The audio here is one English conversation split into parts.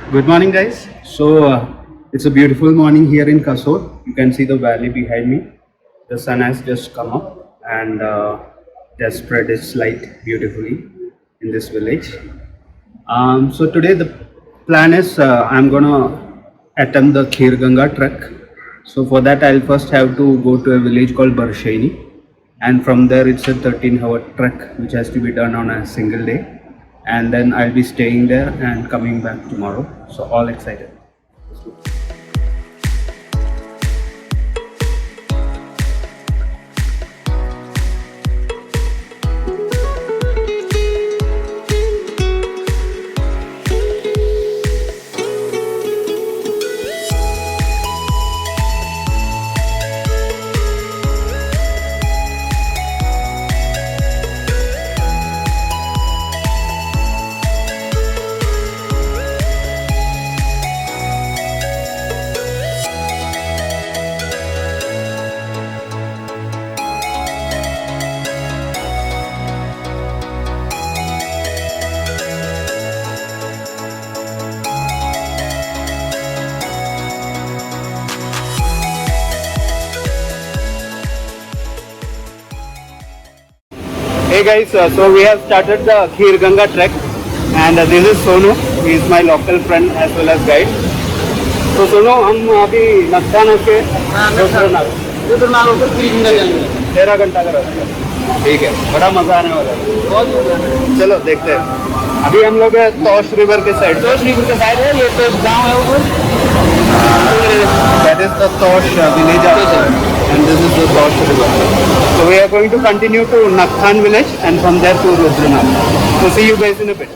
Good morning, guys. It's a beautiful morning here in Kasur. You can see the valley behind me. The sun has just come up and just spread its light beautifully in this village. So today the plan is I'm gonna attempt the Khir Ganga trek. So for that I'll first have to go to a village called Barshaini, and from there it's a 13-hour trek which has to be done on a single day, and then I'll be staying there and coming back tomorrow. So all excited. Hey guys, so we have started the Khir Ganga trek, and this is Sonu. He is my local friend as well as guide. So Sonu, हम अभी नक्सान होके रुद्रनाग होकर खीर गंगा जाएंगे। 13 घंटा का रास्ता। ठीक है, बड़ा मजा आने वाला है। चलो देखते हैं। अभी हम लोग तोश रिवर के साइड। तोश रिवर के साइड है, ये तो गांव है ऊपर। That is the Tosh village, and this is the Tosh river. So we are going to continue to Nakthan village and from there to Rudranag. So see you guys in a bit.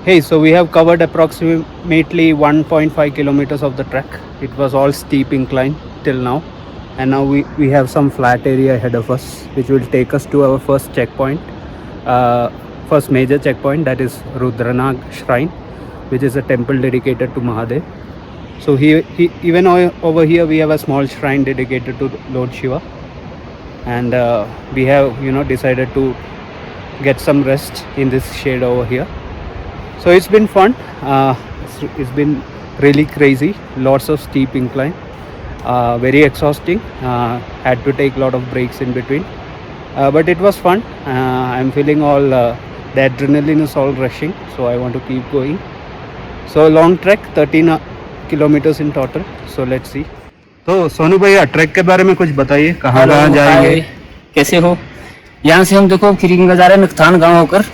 Hey, so we have covered approximately 1.5 kilometers of the trek. It was all steep incline till now, and now we have some flat area ahead of us which will take us to our first checkpoint, first major checkpoint, that is Rudranag Shrine, which is a temple dedicated to Mahadev. So even over here we have a small shrine dedicated to Lord Shiva, and we have decided to get some rest in this shade over here. So it's been fun. It's been really crazy. Lots of steep incline. Very exhausting. Had to take a lot of breaks in between. But it was fun. I'm feeling all the adrenaline is all rushing. So I want to keep going. So long trek, 13 kilometers in total. So let's see. तो सोनू भैया track के बारे में कुछ बताइए, कहाँ जाएंगे, कैसे हो। यहाँ से हम देखो खीर गंगा जा रहे हैं नखथान गाँव होकर।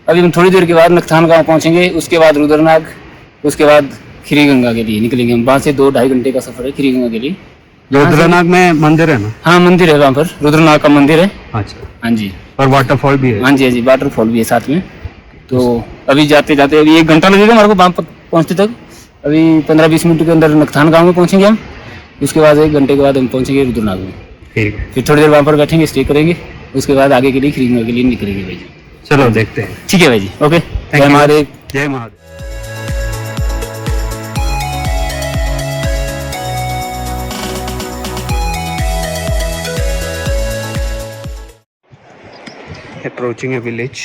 अभी हम थोड़ी देर के बाद नखथान गांव पहुंचेंगे, उसके बाद रुद्रनाग, उसके बाद खीर गंगा के लिए निकलेंगे हम। वहाँ से 2-2.5 घंटे का सफर है खीर गंगा के लिए। रुद्रनाग में मंदिर है ना? हाँ, मंदिर है वहाँ पर, रुद्रनाग का मंदिर है। अच्छा, हाँ जी। और वाटरफॉल भी है? हाँ जी, हाँ जी, वाटरफॉल भी है साथ में। तो अभी जाते जाते अभी 1 घंटा लगेगा हमारे को वहाँ पर पहुँचते तक। अभी 15-20 मिनट के अंदर नखथान गाँव में पहुँचेंगे हम। उसके बाद 1 घंटे के बाद हम पहुँचेंगे रुद्रनाग में। ठीक है, फिर थोड़ी देर वहाँ पर बैठेंगे, स्टे करेंगे, उसके बाद आगे के लिए खीर गंगा के लिए निकलेंगे भाई जी। चलो देखते हैं। ठीक है भाई जी, ओके। जय महादेव। जय महादेव। approaching a village.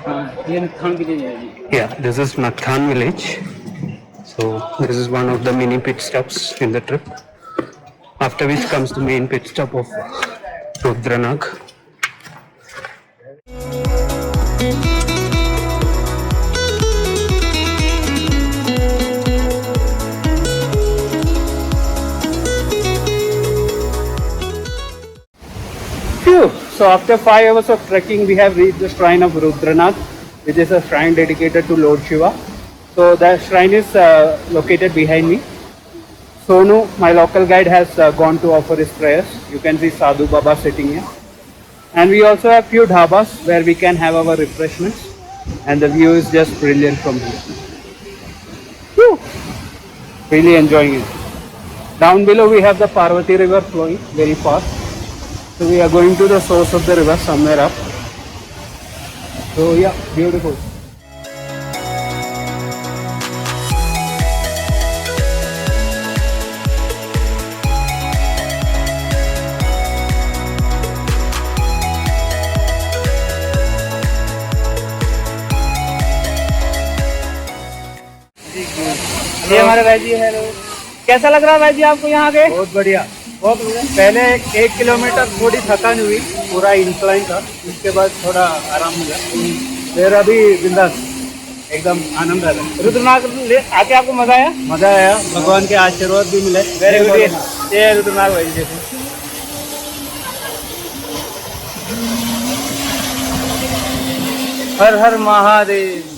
हाँ ये नखथान के लिए है जी. Yeah, this is Nakthan village. So this is one of the mini pit stops in the trip. After which comes the main pit stop of Rudranag. Phew. So after 5 hours of trekking, we have reached the shrine of Rudranag, which is a shrine dedicated to Lord Shiva. So the shrine is located behind me. Sonu, my local guide, has gone to offer his prayers. You can see Sadhu Baba sitting here. And we also have few dhabas where we can have our refreshments. And the view is just brilliant from here. Whew. Really enjoying it. Down below we have the Parvati river flowing very fast. So we are going to the source of the river somewhere up. So yeah, beautiful. ये हमारे भाई जी. Hello, कैसा लग रहा है भाई जी आपको यहाँ के? बहुत बढ़िया. बहुत पहले 1 किलोमीटर थोड़ी थकान हुई, पूरा इंक्लाइन था. उसके बाद थोड़ा आराम मिला. फिर अभी बिंदास, एकदम आनंद आ रहा है. रुद्रनाग आके आपको मजा आया? मजा आया. भगवान के आशीर्वाद भी मिले. Very good. ये रुद्रनाग भाई जी. हर हर महादेव.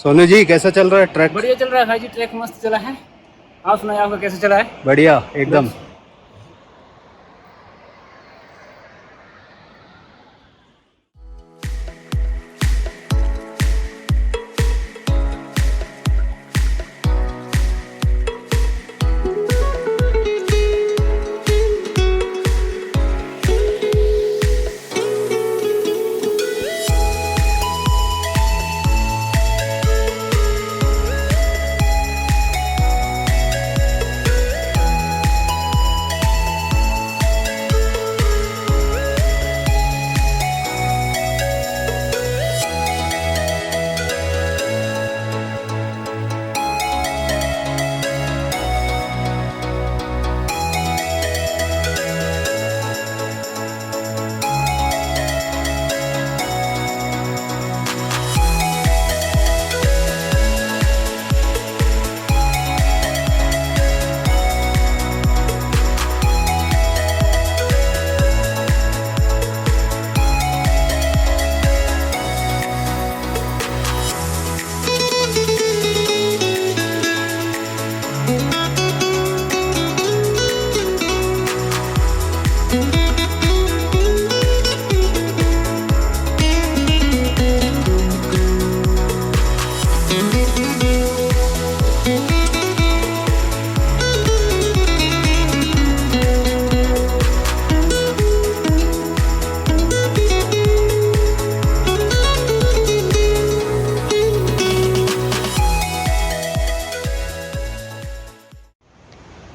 सोनू जी, कैसा चल रहा है ट्रैक? बढ़िया चल रहा है भाई जी. ट्रैक मस्त चला है. आप सुनाइए आपका कैसा चला है? बढ़िया एकदम.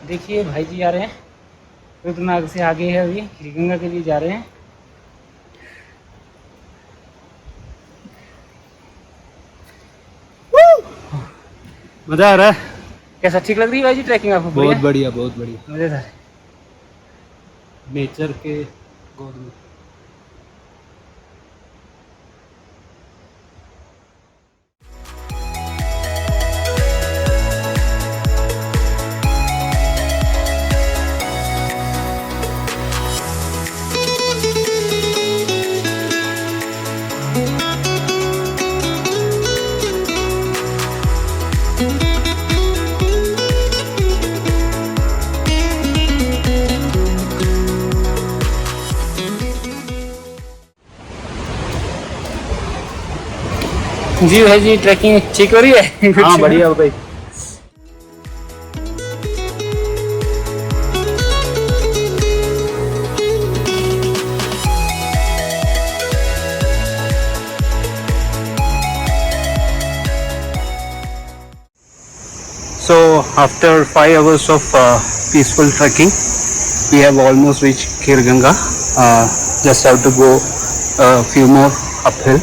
देखिए भाई जी आ रहे हैं. रुद्रनाग से आगे है अभी श्रीगंगा के लिए जा रहे हैं. मजा आ रहा है. कैसा, ठीक लग रही है भाई जी ट्रैकिंग आपको? बहुत बढ़िया, बहुत बढ़िया. मजेदार. नेचर के गोद में. जी भाई जी, ट्रैकिंग ठीक हो रही है? हाँ बढ़िया भाई. So after 5 hours of peaceful trekking, we have almost reached Khirganga. Just have to go a few more uphill,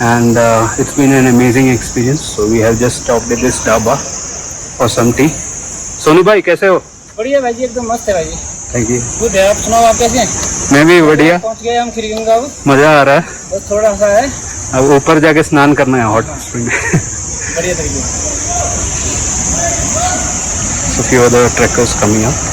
and it's been an amazing experience. So we have just stopped at this dhaba for some tea. Sonu भाई कैसे हो? बढ़िया भाई जी, एकदम मस्त है भाई जी. Thank you. Good है. आप सुनाओ, आप कैसे हैं? मैं भी बढ़िया. पहुंच गए हम खीरगंगा. अब मजा आ रहा है. बस थोड़ा सा है. अब ऊपर जाके स्नान करना है हॉट स्प्रिंग में. बढ़िया तरीके से. So few other trekkers coming up.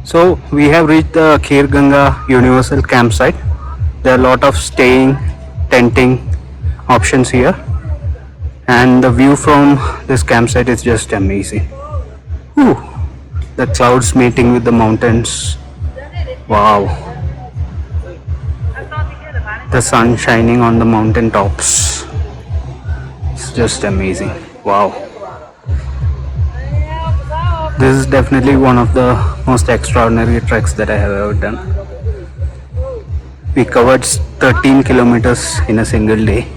So we have reached the Khirganga Universal Campsite. There are a lot of staying, tenting options here, and the view from this campsite is just amazing. Ooh, the clouds meeting with the mountains. Wow. The sun shining on the mountain tops. It's just amazing. Wow. This is definitely one of the most extraordinary treks that I have ever done. We covered 13 kilometers in a single day.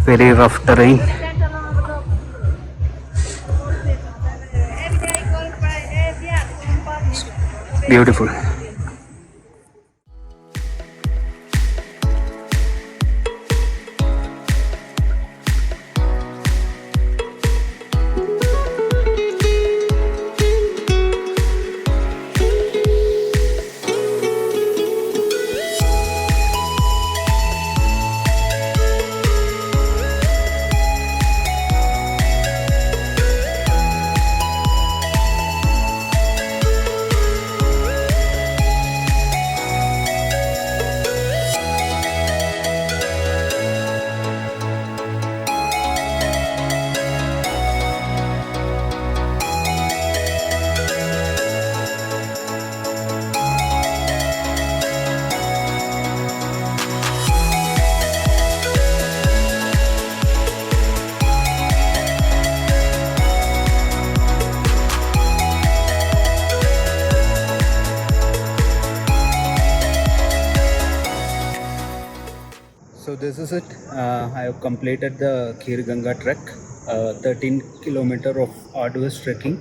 Very rough terrain. Beautiful. So this is it. I have completed the Khirganga trek, 13 kilometer of arduous trekking,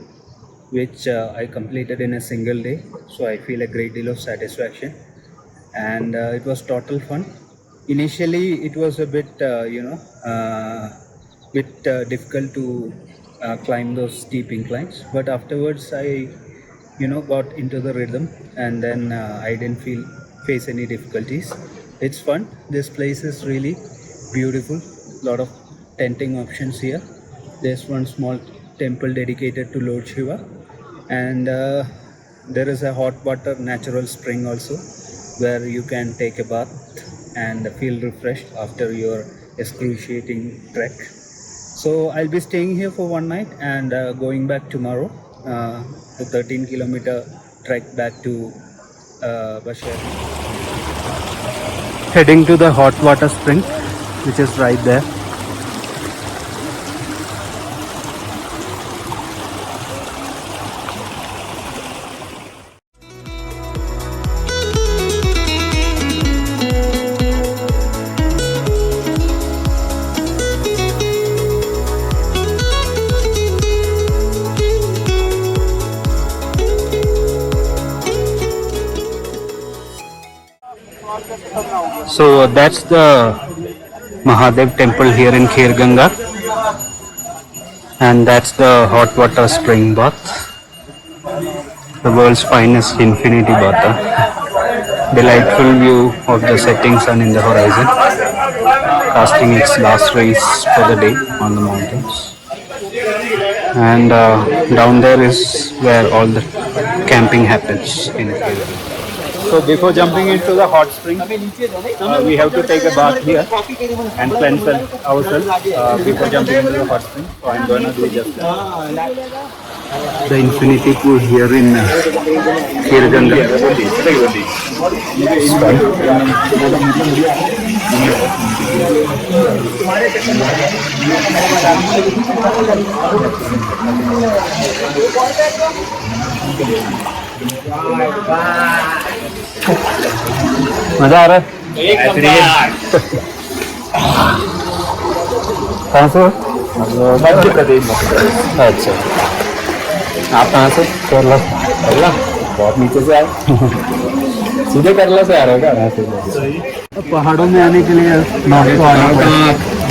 which I completed in a single day. So I feel a great deal of satisfaction, and it was total fun. Initially, it was a bit, difficult to climb those steep inclines, but afterwards I, got into the rhythm, and then I didn't face any difficulties. It's fun. This place is really beautiful. Lot of tenting options here. There's one small temple dedicated to Lord Shiva, and there is a hot water natural spring also, where you can take a bath and feel refreshed after your excruciating trek. So I'll be staying here for one night and going back tomorrow. The 13-kilometer trek back to Bashar. Heading to the hot water spring, which is right there. So that's the Mahadev temple here in Khairganga, and that's the hot water spring bath, the world's finest infinity bath. Delightful view of the setting sun in the horizon, casting its last rays for the day on the mountains. And down there is where all the camping happens in Khairganga. So before jumping into the hot spring, we have to take a bath here and cleanse ourselves before jumping into the hot spring. So I'm gonna do just that. The infinity pool here in Khairganga. मजा आ रहा है? कहाँ से? मध्य प्रदेश। अच्छा, आप कहाँ से? केरला। केरला बहुत नीचे से आए। सीधे केरला से आ रहे हो क्या? पहाड़ों में आने के लिए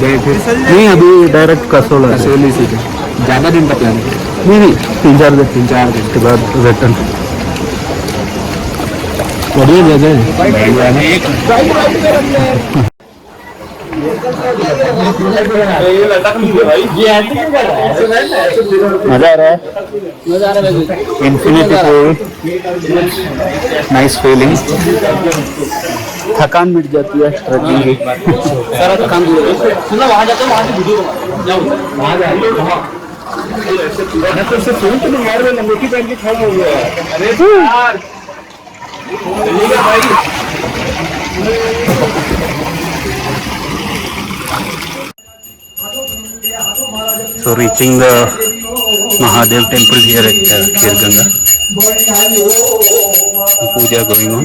गए थे? नहीं, अभी डायरेक्ट कसोल। कसोली सीधे। ज़्यादा दिन का प्लान है? नहीं, 3-4 दिन। 3-4 दिन के बाद रिटर्न। बढ़िया जगह है। मजा आ रहा है? Infinity pool, nice feeling. थकान मिट जाती है ट्रैकिंग की। सारा थकान दूर हो गया। वहाँ जाते हैं, वहाँ से वीडियो वहाँ से फोन तो नहीं मार रहे, लंगोटी पहन के खड़ा हो गया। अरे यार So reaching the Mahadev temple here at Khairganga. Puja going on.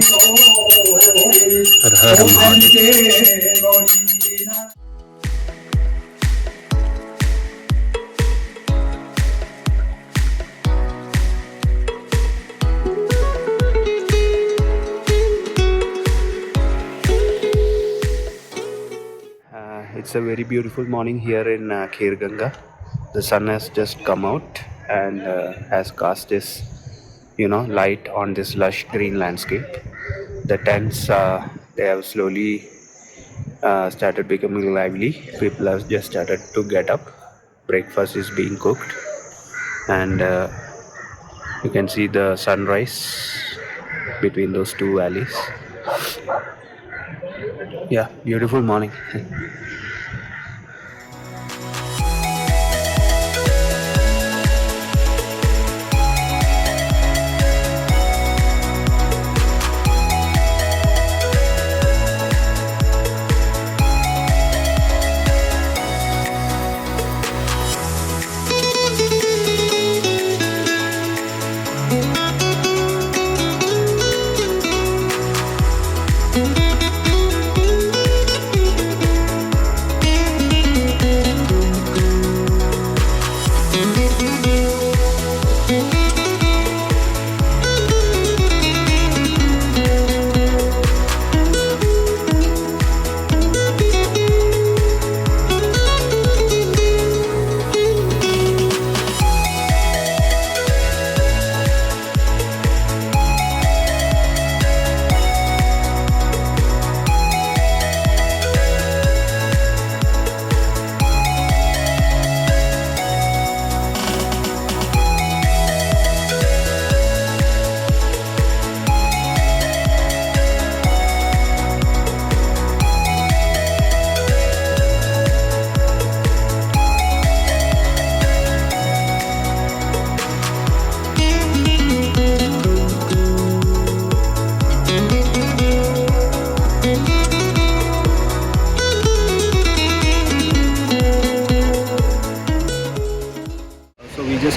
Har Har Mahadev. It's a very beautiful morning here in Khairganga. The sun has just come out and has cast its, light on this lush green landscape. The tents, they have slowly started becoming lively. People have just started to get up. Breakfast is being cooked, and you can see the sunrise between those two valleys. Yeah, beautiful morning.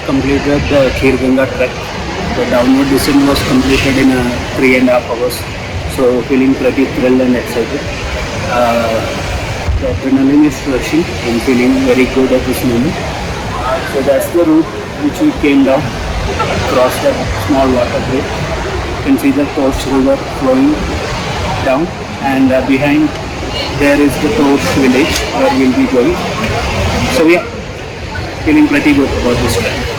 Completed the Khairganga trek. The downward descent was completed in 3.5 hours. So feeling pretty thrilled and excited. The adrenaline is rushing. I'm feeling very good at this moment. So that's the route which we came down. Crossed a small water bridge. You can see the Torch River flowing down. and behind there is the Torch village where we'll be going. So we are feeling pretty good about this trip.